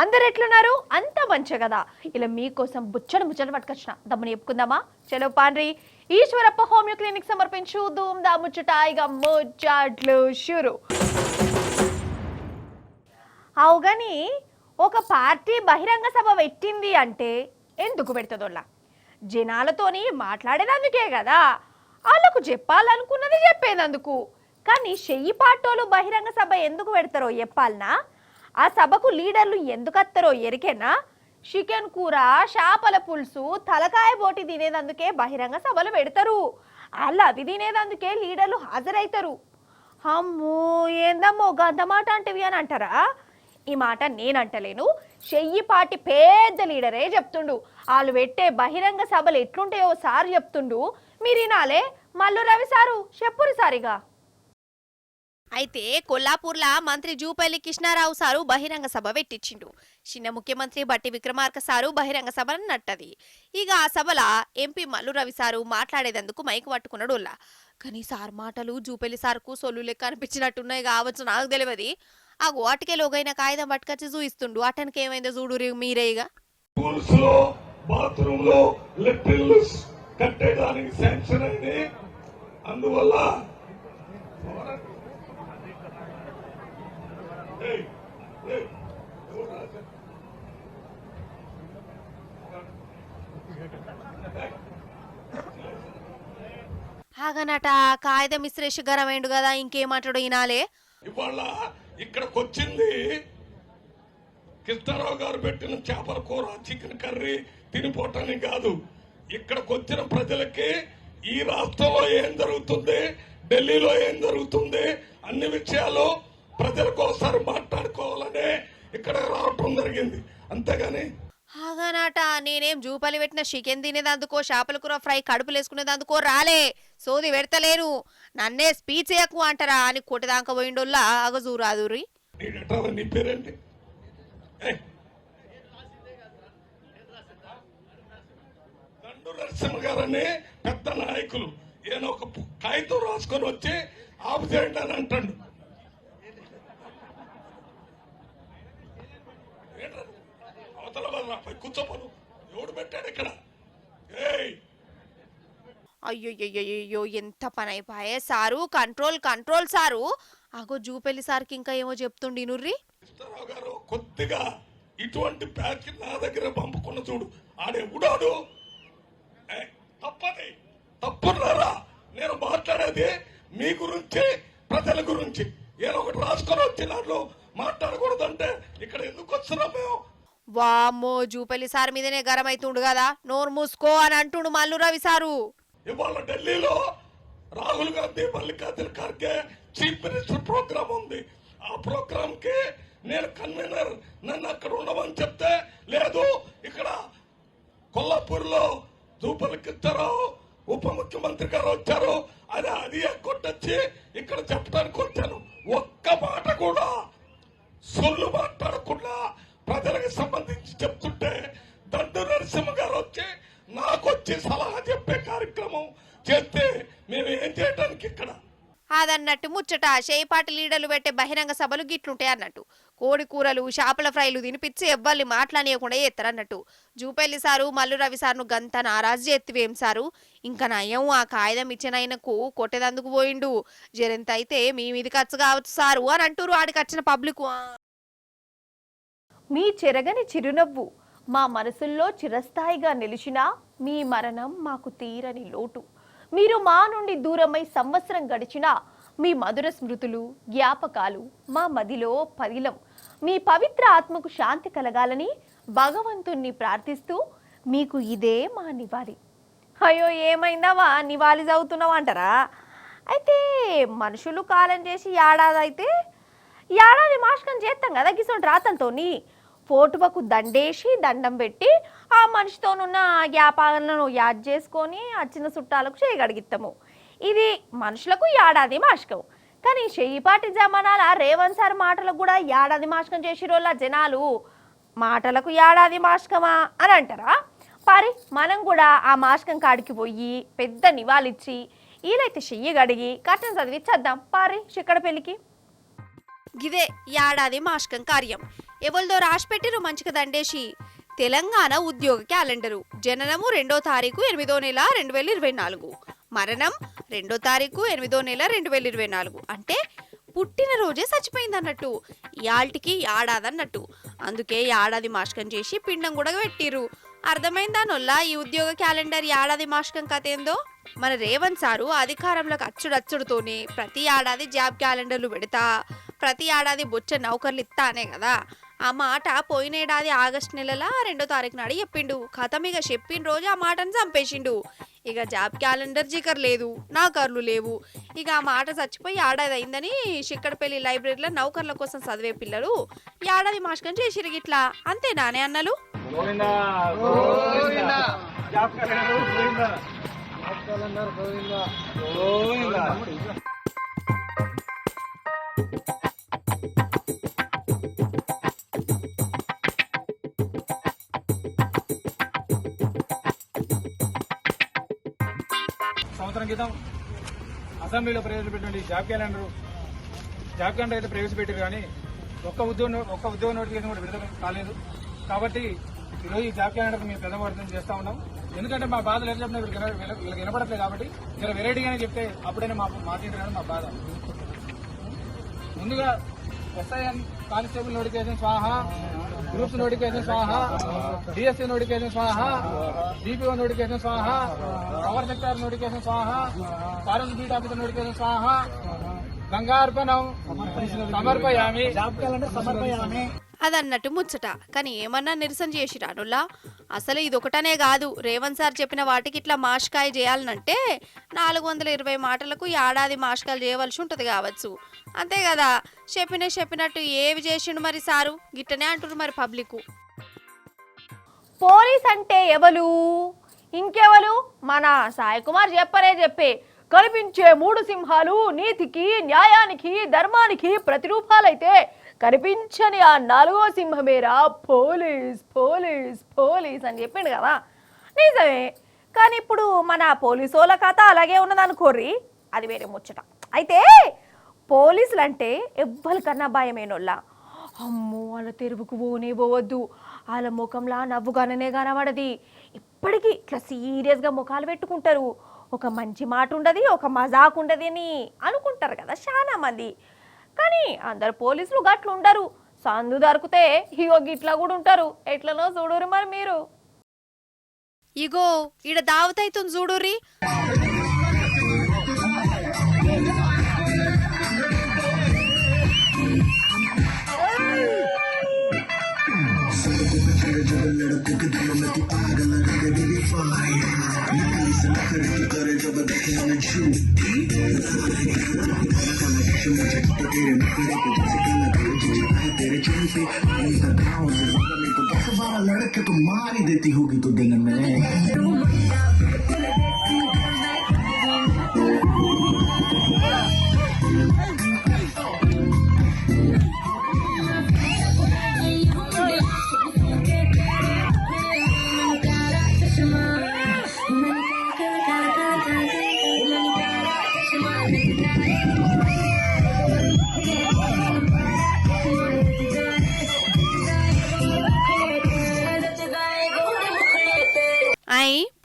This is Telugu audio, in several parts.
అందరు ఎట్లున్నారు? అంత మంచి కదా. ఇలా మీకోసం ముచ్చట పట్టుకొచ్చిన దమ్ముని చెప్పుకుందామా? చలో పాండ్రి. ఈశ్వరప్ప హోమియో క్లినిక్ సమర్పించు ధూమ్ దా ముచ్చట ఇక ముచ్చట్లు షురు. అవుగాని ఒక పార్టీ బహిరంగ సభ పెట్టింది అంటే ఎందుకు పెడుతుందోళ్ళ? జనాలతోని మాట్లాడేదందుకే కదా. వాళ్ళకు చెప్పాలనుకున్నది చెప్పేదందుకు. కానీ చెయ్యి పాటోలు బహిరంగ సభ ఎందుకు పెడతారో చెప్పాలనా? ఆ సభకు లీడర్లు ఎందుకు వస్తారో ఎరికేనా? చికెన్ కూర, చేపల పులుసు, తలకాయ బోటి తినేదందుకే బహిరంగ సభలు పెడతారు. వాళ్ళు అవి తినేదందుకే లీడర్లు హాజరవుతారు. అమ్మో ఏందమ్మో గంత మాట అంటవి అని అంటారా? ఈ మాట నేనంటలేను, చెయ్యిపాటి పెద్ద లీడరే చెప్తుండు. వాళ్ళు పెట్టే బహిరంగ సభలు ఎట్లుంటాయో సార్ చెప్తుండు. మీరు వినాలే. మల్లు రవి సారు చెప్పురు సారిగా. అయితే కొల్లాపూర్లా మంత్రి జూపల్లి కృష్ణారావు సారు బహిరంగ సభ పెట్టించిండు. చిన్న ముఖ్యమంత్రి బట్టి విక్రమార్క సారు బహిరంగ సభ నట్టది. ఇక ఆ సభల ఎంపీ మల్లు రవి సారు మాట్లాడేందుకు మైకు పట్టుకున్నాడు. కానీ సార్ మాటలు జూపల్లి సార్కు సొల్లు లెక్క అనిపించినట్టున్నాయి కావచ్చు, నాకు తెలియదు. ఆ వాటికే లోగైన కాగితం పట్టుకొచ్చి చూయిస్తుండు. అటనికి ఏమైందో చూడు మీరేగా. అందువల్ల ఆగనట కాగితం ఇస్త్రేష్ గరమైండు కదా, ఇంకేమంటాడు ఈనాలే. ఇవాళ ఇక్కడికి వచ్చింది కృష్ణారావు గారు పెట్టిన చేపల కూర, చికెన్ కర్రీ తినిపోవటానికి కాదు. ఇక్కడికి వచ్చిన ప్రజలకి ఈ రాష్ట్రంలో ఏం జరుగుతుంది, ఢిల్లీలో ఏం జరుగుతుంది, అన్ని విషయాలు ప్రజలకు ఒకసారి మాట్లాడుకోవాలనే ఇక్కడ రావటం జరిగింది. అంతేగాని ఆగనట నేనేం జూపల్లి పెట్టిన చికెన్ తినేదందుకో, చేపల కూర ఫ్రై కడుపులు వేసుకునేదందుకో రాలే. సోది పెడతలేను. నన్నే స్పీచ్ ఎక్కువ అంటారా అని కొట్టదాకా పోయిండోల్లా అగజూరాదురి. నీ పేరేంటి? దండు నరసింహ గారని పెద్ద నాయకులు. ఈయన ఒక కాగితం రాసుకొని వచ్చి ఆపు చేయండి అని అంటాడు. అవతల వాళ్ళపై కూర్చోపను. ఎవడు పెట్టాడు ఇక్కడ? అయ్యో ఎంత పని అయిపోయే సారు. Control control sir. అగో జూపల్లి సార్కి ఇంకా ఏమో చెప్తుండి నుర్రి. కృష్ణారావు గారు కొద్దిగా ఇటువంటి ప్యాచ్ నా దగ్గర పంపుకున్న చూడు. ఆడెవడాడు? తప్పది, తప్పున్నారా? నేను మాట్లాడేది మీ గురించి, ప్రజల గురించి. ఏదో ఒకటి రాసుకొని వచ్చి దాంట్లో మాట్లాడకూడదంటే ఇక్కడ ఎందుకు వస్తున్నాం మేము? వామ్మో జూపల్లి సార్ మీదనే గరం అవుతుండు కదా. నోరు మూసుకో అని అంటుండు మల్లు రవి సారు. ఇవాళ ఢిల్లీలో Rahul Gandhi, Mallikarjuna Kharge chief minister programme ఉంది. ఆ ప్రోగ్రామ్ కి నేను కన్వీనర్, నన్ను అక్కడ ఉండమని చెప్తే లేదు, ఇక్కడ కొల్లాపూర్ లో జూపల్లి కృష్ణారావు ఉప ముఖ్యమంత్రి గారు వచ్చారు అని అది కొట్టొచ్చి ఇక్కడ చెప్పడానికి వచ్చాను. ఒక్క మాట కూడా సొల్లు మాట్లాడకుండా ప్రజలకు సంబంధించి చెప్తుంటే దండు నరసింహ గారు వచ్చి నాకు వచ్చి సలహా చెప్పే కార్యక్రమం చేస్తే మేము ఏం చేయడానికి ఇక్కడ? అదన్నట్టు ముచ్చట చేపాటి లీడర్లు పెట్టే బహిరంగ సభలు గిట్లుంటాయి అన్నట్టు. కోడి కూరలు, చేపల ఫ్రైలు తినిపించి ఎవ్వరిని మాట్లాడనీయకుండా చేస్తారన్నట్టు. జూపల్లి సారు మల్లు రవి సార్ను గంత నారాజు చేతివేం సారు. ఇంకా నయం ఆ కాగితం ఇచ్చిన ఆయనకు కొట్టేదందుకు పోయిండు. జరంత అయితే మీ మీది ఖర్చు కావచ్చు సారు అని అంటూరు ఆడికి వచ్చిన పబ్లిక్. మీ చెరగని చిరునవ్వు మా మనసుల్లో చిరస్థాయిగా నిలిచినా మీ మరణం మాకు తీరని లోటు. మీరు మా నుండి దూరమై సంవత్సరం గడిచినా మీ మధుర స్మృతులు, జ్ఞాపకాలు మా మదిలో పదిలం. మీ పవిత్ర ఆత్మకు శాంతి కలగాలని భగవంతుణ్ణి ప్రార్థిస్తూ మీకు ఇదే మా నివాళి. అయ్యో ఏమైందావా నివాళి చదువుతున్నావు అంటారా? అయితే మనుషులు కాలం చేసి ఏడాది మాస్కం చేస్తాం కదా గిసోంటి రాతంతోని. ఫోటువకు దండేసి దండం పెట్టి ఆ మనిషితోనున్న జ్ఞాపకాలను యాద్ చేసుకొని వచ్చిన చుట్టాలకు చేయగలిగిస్తాము. ఇది మనుషులకు ఏడాది మాస్కం. కానీ చెయ్యిపాటి జమానాల రేవంత్ సార్ మాటలకు కూడా ఏడాది మాస్కం చేసిరోళ్ళ జనాలు మాటలకు ఏడాది మాస్కమా అని అంటారా? పరి మనం కూడా ఆ మాస్కం కాడికి పోయి పెద్ద నివాళిచ్చి వీలైతే చెయ్యి గడిగి కట్టం చదివిచ్చేద్దాం పారి చిక్కడ పెళ్లికి. గిదే ఏడాది మాస్కం కార్యం. ఎవరిదో రాసి పెట్టిరు మంచిగా దండేసి. తెలంగాణ ఉద్యోగ క్యాలెండరు. జననము 2వ తారీఖు 8వ నెల 2024, మరణం 2వ తారీఖు 8వ నెల 2024. అంటే పుట్టినరోజే చచ్చిపోయింది అన్నట్టు. ఇయాల్టికి ఏడాది అన్నట్టు. అందుకే ఏడాది మాస్కం చేసి పిండం కూడా పెట్టిరు. అర్థమైందా నొల్లా ఈ ఉద్యోగ క్యాలెండర్ ఏడాది మాస్కం కథ ఏందో? మన రేవంత్ సారు అధికారంలోకి అచ్చుడచ్చుడుతోనే ప్రతి ఏడాది జాబ్ క్యాలెండర్లు పెడతా, ప్రతి ఏడాది బొచ్చ నౌకర్లు ఇస్తానే కదా. ఆ మాట పోయినేడాది ఆగస్టు నెలల 2వ తారీఖు నాడు చెప్పిండు. కథం ఇక చెప్పిన రోజు ఆ మాటను చంపేసిండు. ఇక జాబ్ క్యాలెండర్ జికర్ లేదు, నౌకర్లు లేవు. ఇక ఆ మాట చచ్చిపోయి ఏడాది అయిందని చిక్కడపల్లి లైబ్రరీలో నౌకర్ల కోసం చదివే పిల్లలు ఏడాది మాస్కం చేసిరు గిట్లా. అంతేనానే అన్నలు? సంవత్సరం క్రితం అసెంబ్లీలో ప్రవేశపెట్టిన జాబ్ క్యాలెండర్ అయితే ప్రవేశపెట్టారు, కానీ ఒక్క ఉద్యోగ నోటిఫికేషన్ కూడా విడుదల కాలేదు. కాబట్టి ఈరోజు ఈ జాబ్ క్యాలెండర్ మేము ప్రథమ చేస్తా ఉన్నాం. ఎందుకంటే మా బాధలు ఏం చెప్పినా వీళ్ళకి వినపడట్లేదు. కాబట్టి ఇలా వెరైటీగానే చెప్తే అప్పుడైనా మాట్లాడారు మా బాధ. ముందుగా ఎస్ఐఎన్ కానిస్టేబుల్ నోటిఫికేషన్ స్వాహ, గ్రూప్స్ నోటిఫికేషన్ స్వాహ, డిఎస్సీ నోటిఫికేషన్ స్వాహ, డిపిఓ నోటిఫికేషన్ స్వాహ, పవర్ సెక్టర్ నోటిఫికేషన్ స్వాహ, ఫారెన్ బీట్ ఆఫీసర్ నోటిఫికేషన్ స్వాహ, గంగార్పణం సమర్పయామి. జాబ్ క్యాలెండర్ సమర్పయామి అదన్నట్టు ముచ్చట. కానీ ఏమన్నా నిరసన చేసిరానులా? అసలు ఇదొకటనే కాదు. రేవంత్ సార్ చెప్పిన వాటికి ఇట్లా మాష్కాయ చేయాలనంటే 420 మాటలకు ఏడాది మాష్కాయలు చేయవలసి ఉంటుంది కావచ్చు. అంతే కదా. చెప్పినట్టు ఏవి చేసిండు మరి సారు? గిట్టనే అంటున్నారు మరి పబ్లిక్. పోలీస్ అంటే ఎవరు? ఇంకెవరు? మన సాయి కుమార్ చెప్పే కనిపించే 3 సింహాలు నీతికి, న్యాయానికి, ధర్మానికి ప్రతిరూపాలైతే కనిపించని ఆ 4వ సింహమేరా పోలీస్ పోలీస్ పోలీస్ అని చెప్పిండు కదా. నిజమే. కానీ ఇప్పుడు మన పోలీసు వాళ్ళ కథ అలాగే ఉన్నదనుకోర్రి, అది వేరే ముచ్చట. అయితే పోలీసులు అంటే ఎవ్వరికన్నా భయమేనోళ్ళ. అమ్మో వాళ్ళ తెరువుకు పోవద్దు, వాళ్ళ ముఖంలా నవ్వుగానే కనబడది. ఇప్పటికీ ఇట్లా సీరియస్గా ముఖాలు పెట్టుకుంటారు. ఒక మంచి మాట ఉండదు, ఒక మజాక్ ఉండదు అని అనుకుంటారు కదా చాలా మంది. కానీ అందరు పోలీసులు గట్లు ఉండరు. సందు దొరికితే ఇగో గిట్లా కూడా ఉంటారు. ఎట్లనో చూడురు మరి మీరు. ఇగో ఈడ దావతైతుంది చూడుర్రి. लड़के तो मार ही देती होगी तो दिन में.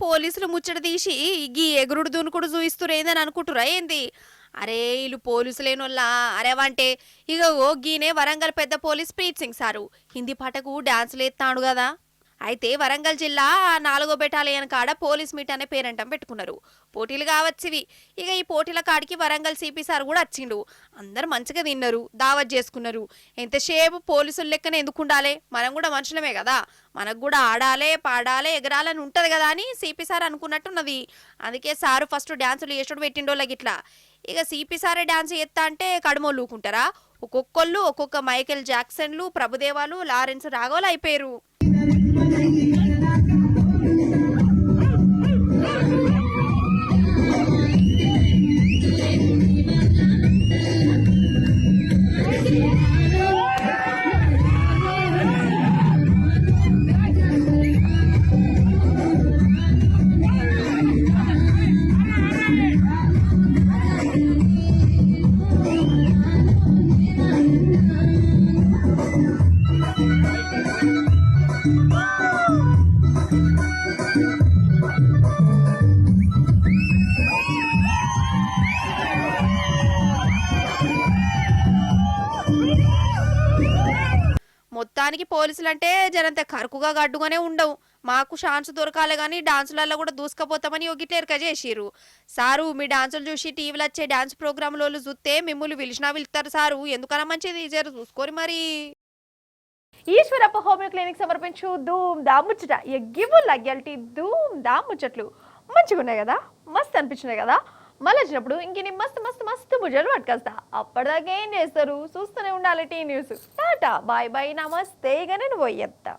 పోలీసులు ముచ్చట తీసి గీ ఎగురుడు దునుకుడు చూయిస్తురేందని అనుకుంటురా ఏంది? అరే వీళ్ళు పోలీసులేనోళ్ళా? అరేవంటే ఇగో గీనే వరంగల్ పెద్ద పోలీస్ ప్రీత్ సింగ్ సారు హిందీ పాటకు డాన్సులు ఎత్తాడు కదా. అయితే వరంగల్ జిల్లా 4వ బెటాలియన్ కాడ పోలీస్ మీట్ అనే పేరంటం పెట్టుకున్నారు. పోటీలు కావచ్చివి. ఇక ఈ పోటీల కాడికి వరంగల్ సిపి సార్ కూడా వచ్చిండు. అందరు మంచిగా తిన్నారు, దావత్ చేసుకున్నారు. ఎంతసేపు పోలీసులు లెక్కనే ఎందుకు ఉండాలి? మనం కూడా మనుషులమే కదా, మనకు కూడా ఆడాలే, పాడాలే, ఎగరాలని ఉంటది కదా అని సిపి సార్ అనుకున్నట్టున్నది. అందుకే సారు ఫస్ట్ డాన్సులు చేసేటోడు పెట్టిండోళ్ళకి ఇట్లా. ఇక సిపి సారే డాన్స్ చేస్తా అంటే కడుమోళ్ళు ఊకుంటారా? ఒక్కొక్కళ్ళు ఒక్కొక్క మైకేల్ జాక్సన్లు, ప్రభుదేవాలు, లారెన్స్ రాఘవలు అయిపోయారు. మొత్తానికి పోలీసులు అంటే జనంత కరుకుగా గడ్డుగానే ఉండవు. మాకు ఛాన్స్ దొరకాలి కానీ డాన్సులలో కూడా దూసుకపోతామని ఒగిట్లేరుక చేసిర్రు. సారు మీ డాన్సులు చూసి టీవీలో వచ్చే డాన్స్ ప్రోగ్రాంలో చూస్తే మిమ్మల్ని పిలిచినా పిలుస్తారు సారు. ఎందుకన్నా మంచిది జర చూసుకోరు మరి. ఈశ్వరప్ప హోమియో క్లినిక్ సమర్పించు ధూమ్ దా ముచ్చట ఎగ్గివు లగ్యాలిటీ ధూమ్ దా ముచ్చట్లు మంచిగా ఉన్నాయి కదా, మస్తు అనిపించినాయి కదా. మళ్ళీ వచ్చినప్పుడు ఇంక మస్తు మస్తు మస్తు ముచ్చట్లు పట్టుకొస్తా. అప్పటిదాకా ఏం చేస్తారు, చూస్తూనే ఉండాలి T news. Tata bye bye నమస్తే. ఇక నేను పోయేస్తా.